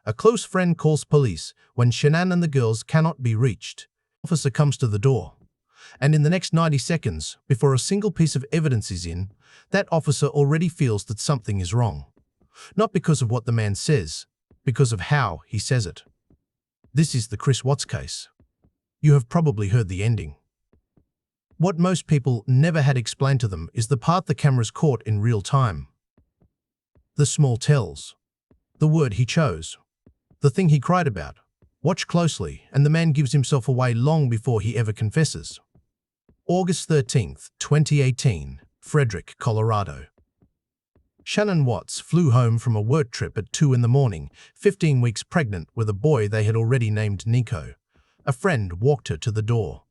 A close friend calls police when Shanann and the girls cannot be reached. The officer comes to the door. And in the next 90 seconds, before a single piece of evidence is in, that officer already feels that something is wrong. Not because of what the man says, because of how he says it. This is the Chris Watts case. You have probably heard the ending. What most people never had explained to them is the part the cameras caught in real time. The small tells. The word he chose. The thing he cried about. Watch closely, and the man gives himself away long before he ever confesses. August 13th, 2018, Frederick, Colorado. Shanann Watts flew home from a work trip at 2 in the morning, 15 weeks pregnant with a boy they had already named Nico. A friend walked her to the door.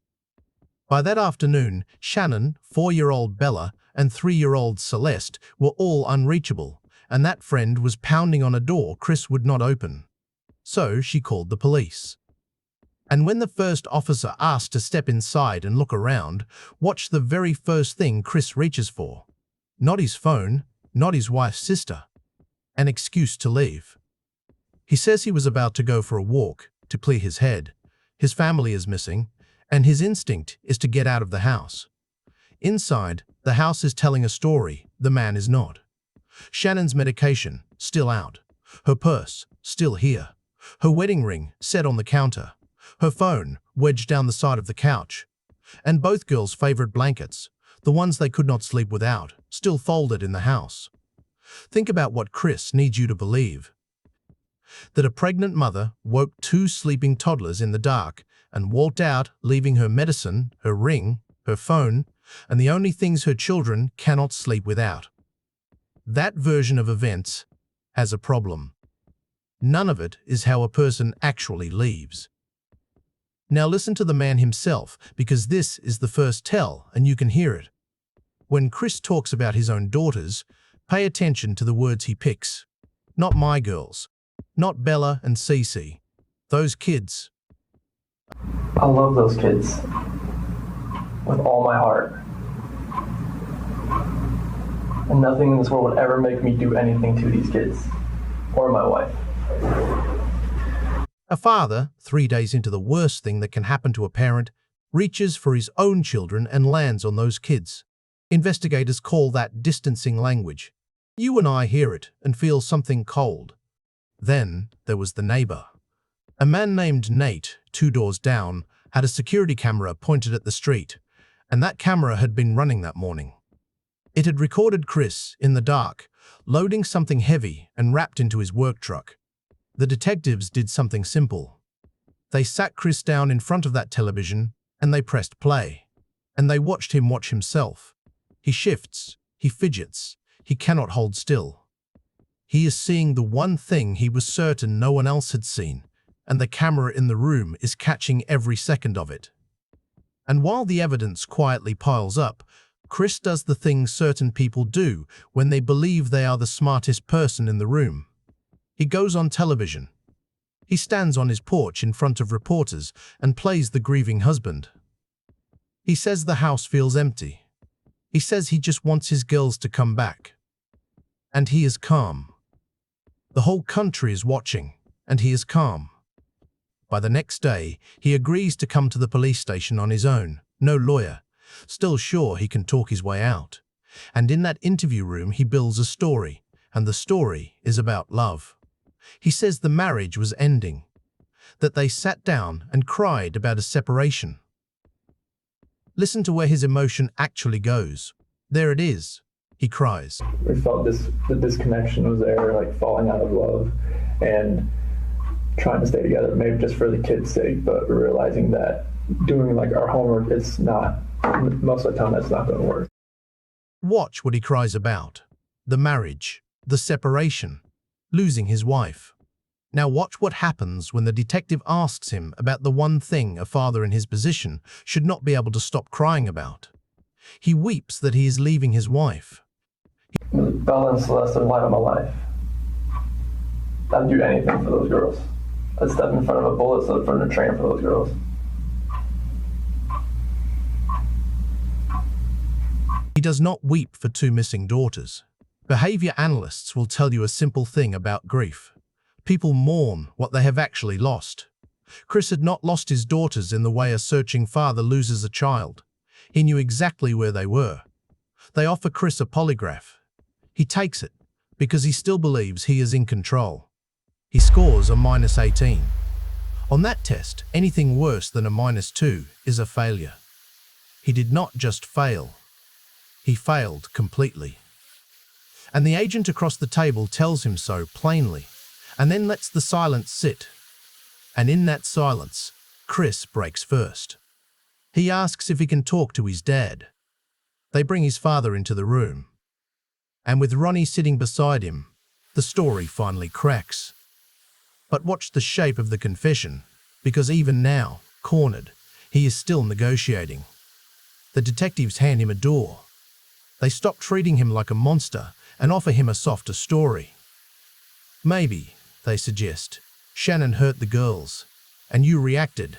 By that afternoon, Shanann, 4-year-old Bella, and 3-year-old Celeste were all unreachable, and that friend was pounding on a door Chris would not open. So she called the police. And when the first officer asked to step inside and look around, watch the very first thing Chris reaches for. Not his phone, not his wife's sister. An excuse to leave. He says he was about to go for a walk, to clear his head. His family is missing, and his instinct is to get out of the house. Inside, the house is telling a story, the man is not. Shannon's medication, still out. Her purse, still here. Her wedding ring, set on the counter. Her phone, wedged down the side of the couch. And both girls' favorite blankets, the ones they could not sleep without, still folded in the house. Think about what Chris needs you to believe. That a pregnant mother woke 2 sleeping toddlers in the dark and walked out, leaving her medicine, her ring, her phone, and the only things her children cannot sleep without. That version of events has a problem. None of it is how a person actually leaves. Now listen to the man himself, because this is the first tell and you can hear it. When Chris talks about his own daughters, pay attention to the words he picks. Not my girls. Not Bella and Cece. Those kids. I love those kids. With all my heart. And nothing in this world would ever make me do anything to these kids. Or my wife. A father, 3 days into the worst thing that can happen to a parent, reaches for his own children and lands on those kids. Investigators call that distancing language. You and I hear it and feel something cold. Then there was the neighbor. A man named Nate, 2 doors down, had a security camera pointed at the street, and that camera had been running that morning. It had recorded Chris, in the dark, loading something heavy and wrapped into his work truck. The detectives did something simple. They sat Chris down in front of that television, and they pressed play. And they watched him watch himself. He shifts, he fidgets, he cannot hold still. He is seeing the one thing he was certain no one else had seen, and the camera in the room is catching every second of it. And while the evidence quietly piles up, Chris does the thing certain people do when they believe they are the smartest person in the room. He goes on television. He stands on his porch in front of reporters and plays the grieving husband. He says the house feels empty. He says he just wants his girls to come back. And he is calm. The whole country is watching, and he is calm. By the next day, he agrees to come to the police station on his own, no lawyer, still sure he can talk his way out. And in that interview room he builds a story, and the story is about love. He says the marriage was ending, that they sat down and cried about a separation. Listen to where his emotion actually goes. There it is. He cries. We felt the disconnection was there, like falling out of love and trying to stay together, maybe just for the kids' sake, but we're realizing that doing like our homework is not, most of the time that's not going to work. Watch what he cries about. The marriage, the separation, losing his wife. Now watch what happens when the detective asks him about the one thing a father in his position should not be able to stop crying about. He weeps that he is leaving his wife. Bella and Celeste are the light of my life. I'd do anything for those girls. I'd step in front of a bullet, step in front of a train for those girls. He does not weep for 2 missing daughters. Behavior analysts will tell you a simple thing about grief. People mourn what they have actually lost. Chris had not lost his daughters in the way a searching father loses a child. He knew exactly where they were. They offer Chris a polygraph. He takes it because he still believes he is in control. He scores a -18. On that test, anything worse than a -2 is a failure. He did not just fail. He failed completely. And the agent across the table tells him so plainly, and then lets the silence sit. And in that silence, Chris breaks first. He asks if he can talk to his dad. They bring his father into the room. And with Ronnie sitting beside him, the story finally cracks. But watch the shape of the confession, because even now, cornered, he is still negotiating. The detectives hand him a door. They stop treating him like a monster and offer him a softer story. Maybe, they suggest, Shanann hurt the girls, and you reacted.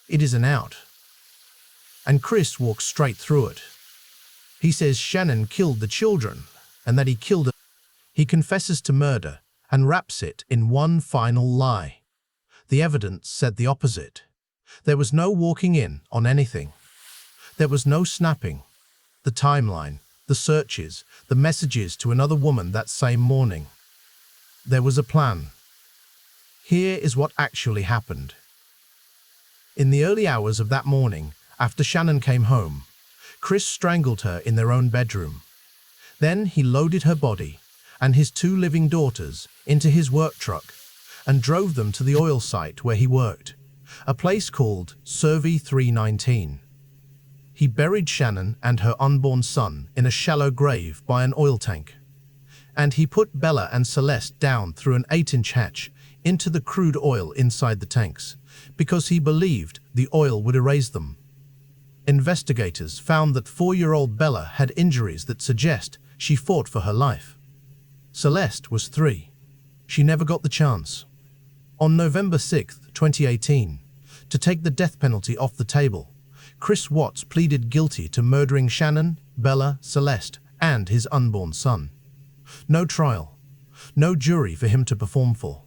It is an out. And Chris walks straight through it. He says Shanann killed the children, and that he killed her. He confesses to murder and wraps it in one final lie. The evidence said the opposite. There was no walking in on anything. There was no snapping. The timeline, the searches, the messages to another woman that same morning. There was a plan. Here is what actually happened. In the early hours of that morning, after Shanann came home, Chris strangled her in their own bedroom. Then he loaded her body and his 2 living daughters into his work truck and drove them to the oil site where he worked, a place called Cervi 319. He buried Shanann and her unborn son in a shallow grave by an oil tank. And he put Bella and Celeste down through an 8-inch hatch into the crude oil inside the tanks, because he believed the oil would erase them. Investigators found that 4-year-old Bella had injuries that suggest she fought for her life. Celeste was 3. She never got the chance. On November 6, 2018, to take the death penalty off the table, Chris Watts pleaded guilty to murdering Shanann, Bella, Celeste, and his unborn son. No trial, no jury for him to perform for.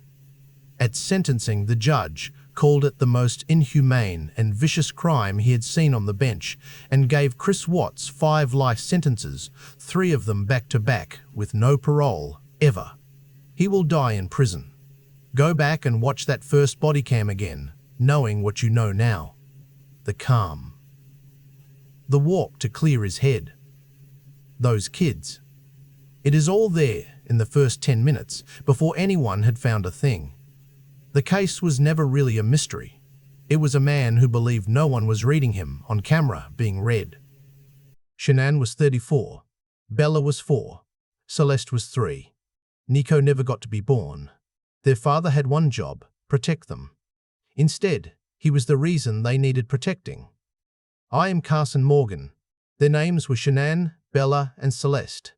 At sentencing, the judge called it the most inhumane and vicious crime he had seen on the bench and gave Chris Watts 5 life sentences, 3 of them back-to-back, with no parole, ever. He will die in prison. Go back and watch that first body cam again, knowing what you know now. The calm. The walk to clear his head. Those kids. It is all there in the first 10 minutes before anyone had found a thing. The case was never really a mystery. It was a man who believed no one was reading him on camera being read. Shanann was 34. Bella was 4. Celeste was 3. Nico never got to be born. Their father had one job: protect them. Instead, he was the reason they needed protecting. I am Carson Morgan. Their names were Shanann, Bella, and Celeste.